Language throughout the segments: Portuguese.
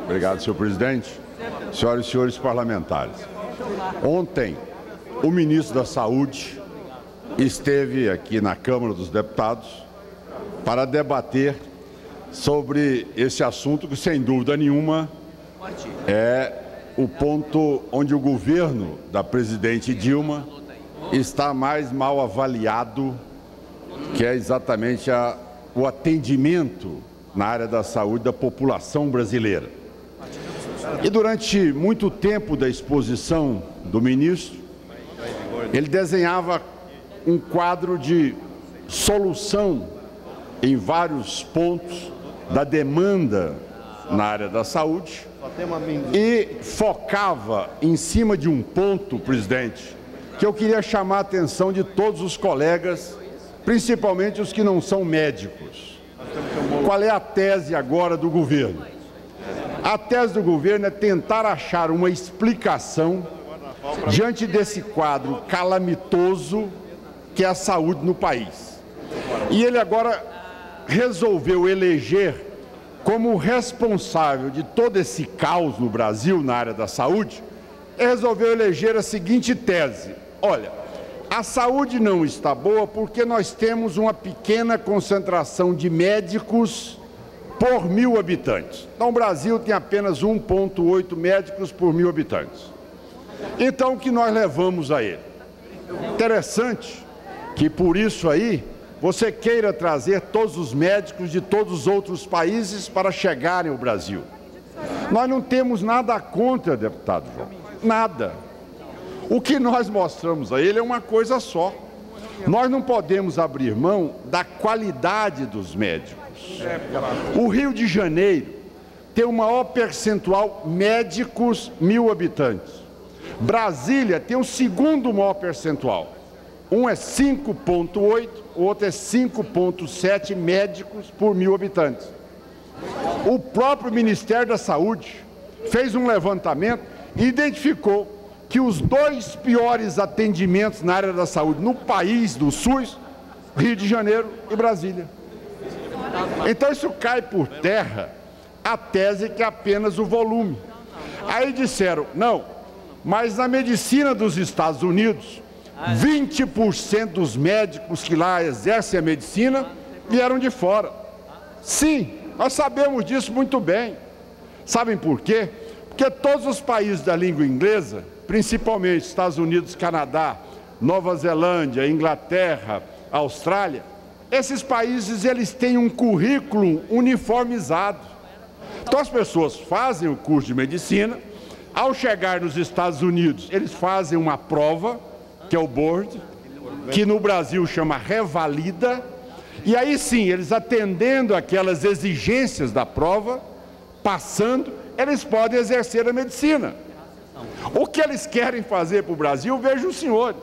Obrigado, senhor presidente. Senhoras e senhores parlamentares, ontem o ministro da Saúde esteve aqui na Câmara dos Deputados para debater sobre esse assunto que, sem dúvida nenhuma, é o ponto onde o governo da presidente Dilma está mais mal avaliado, que é exatamente o atendimento na área da saúde da população brasileira. E durante muito tempo da exposição do ministro, ele desenhava um quadro de solução em vários pontos da demanda na área da saúde e focava em cima de um ponto, presidente, que eu queria chamar a atenção de todos os colegas, principalmente os que não são médicos. Qual é a tese agora do governo? A tese do governo é tentar achar uma explicação diante desse quadro calamitoso que é a saúde no país. E ele agora resolveu eleger como responsável de todo esse caos no Brasil na área da saúde, resolveu eleger a seguinte tese: olha, a saúde não está boa porque nós temos uma pequena concentração de médicos por 1.000 habitantes. Então, o Brasil tem apenas 1,8 médicos por 1.000 habitantes. Então, o que nós levamos a ele? Interessante que, por isso aí, você queira trazer todos os médicos de todos os outros países para chegarem ao Brasil. Nós não temos nada contra, deputado João, nada. O que nós mostramos a ele é uma coisa só. Nós não podemos abrir mão da qualidade dos médicos. O Rio de Janeiro tem o maior percentual médicos 1.000 habitantes. Brasília tem o segundo maior percentual. Um é 5,8, o outro é 5,7 médicos por 1.000 habitantes. O próprio Ministério da Saúde fez um levantamento e identificou que os dois piores atendimentos na área da saúde no país do SUS, Rio de Janeiro e Brasília. Então isso cai por terra a tese que é apenas o volume. Aí disseram, não, mas na medicina dos Estados Unidos, 20% dos médicos que lá exercem a medicina vieram de fora. Sim, nós sabemos disso muito bem. Sabem por quê? Porque todos os países da língua inglesa, principalmente Estados Unidos, Canadá, Nova Zelândia, Inglaterra, Austrália, esses países eles têm um currículo uniformizado. Então as pessoas fazem o curso de medicina, ao chegar nos Estados Unidos, eles fazem uma prova, que é o board, que no Brasil chama revalida, e aí sim, eles atendendo aquelas exigências da prova, passando, eles podem exercer a medicina. O que eles querem fazer para o Brasil, vejam o senhor,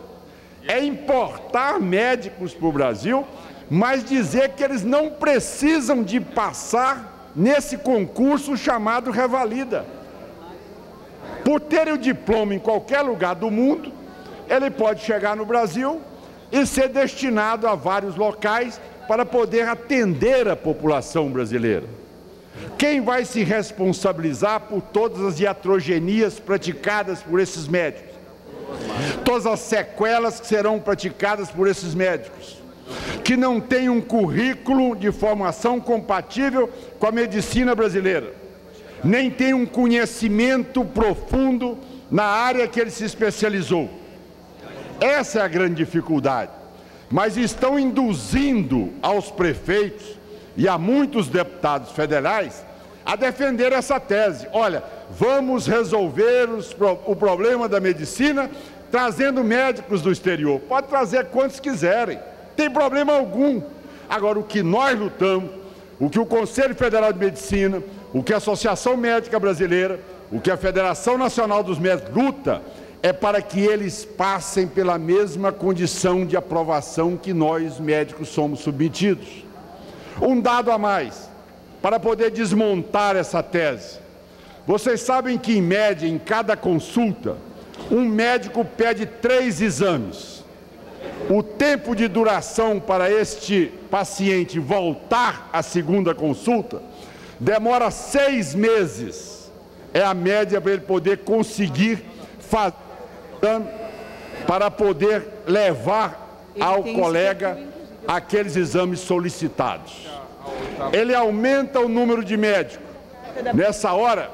é importar médicos para o Brasil, mas dizer que eles não precisam de passar nesse concurso chamado revalida. Por terem o diploma em qualquer lugar do mundo, ele pode chegar no Brasil e ser destinado a vários locais para poder atender a população brasileira. Quem vai se responsabilizar por todas as iatrogenias praticadas por esses médicos? Todas as sequelas que serão praticadas por esses médicos, que não têm um currículo de formação compatível com a medicina brasileira, nem tem um conhecimento profundo na área que ele se especializou. Essa é a grande dificuldade. Mas estão induzindo aos prefeitos e a muitos deputados federais a defender essa tese. Olha, vamos resolver o problema da medicina trazendo médicos do exterior. Pode trazer quantos quiserem, não tem problema algum. Agora, o que nós lutamos, o que o Conselho Federal de Medicina, o que a Associação Médica Brasileira, o que a Federação Nacional dos Médicos luta, é para que eles passem pela mesma condição de aprovação que nós, médicos, somos submetidos. Um dado a mais, para poder desmontar essa tese. Vocês sabem que, em média, em cada consulta, um médico pede 3 exames. O tempo de duração para este paciente voltar à segunda consulta demora 6 meses. É a média para ele poder conseguir fazer para poder levar ao colega aqueles exames solicitados. Ele aumenta o número de médicos. Nessa hora,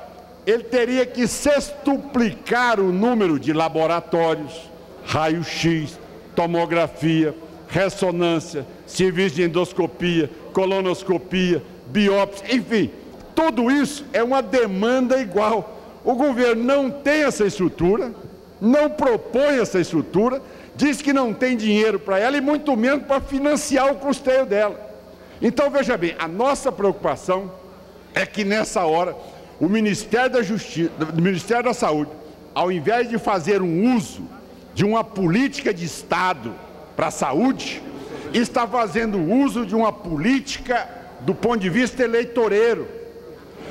ele teria que sextuplicar o número de laboratórios, raio-x, tomografia, ressonância, serviço de endoscopia, colonoscopia, biópsia, enfim, tudo isso é uma demanda igual. O governo não tem essa estrutura, não propõe essa estrutura, diz que não tem dinheiro para ela e muito menos para financiar o custeio dela. Então, veja bem, a nossa preocupação é que nessa hora o Ministério da Justiça, o Ministério da Saúde, ao invés de fazer um uso de uma política de Estado para a saúde, está fazendo uso de uma política do ponto de vista eleitoreiro.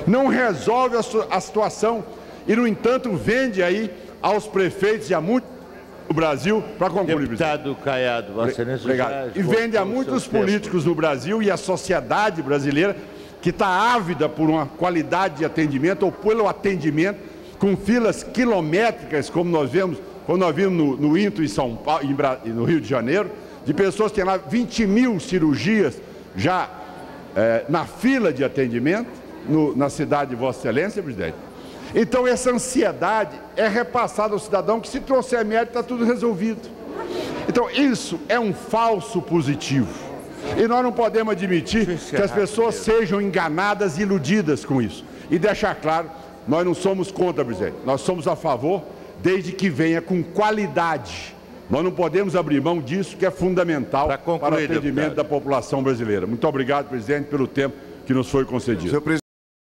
Não resolve a situação e, no entanto, vende aí aos prefeitos e a muitos no Brasil, para concluir, deputado Caiado, Vossa Excelência. Obrigado. E vende a muitos políticos no Brasil e a sociedade brasileira que está ávida por uma qualidade de atendimento ou pelo atendimento com filas quilométricas, como nós vimos no INTO em São Paulo e no Rio de Janeiro, de pessoas que têm lá 20 mil cirurgias já na fila de atendimento na cidade de Vossa Excelência, presidente. Então, essa ansiedade é repassada ao cidadão que, se trouxer mérito, está tudo resolvido. Então, isso é um falso positivo. E nós não podemos admitir que as pessoas sejam enganadas e iludidas com isso. E deixar claro, nós não somos contra, presidente. Nós somos a favor, desde que venha com qualidade. Nós não podemos abrir mão disso, que é fundamental para o atendimento da população brasileira. Muito obrigado, presidente, pelo tempo que nos foi concedido.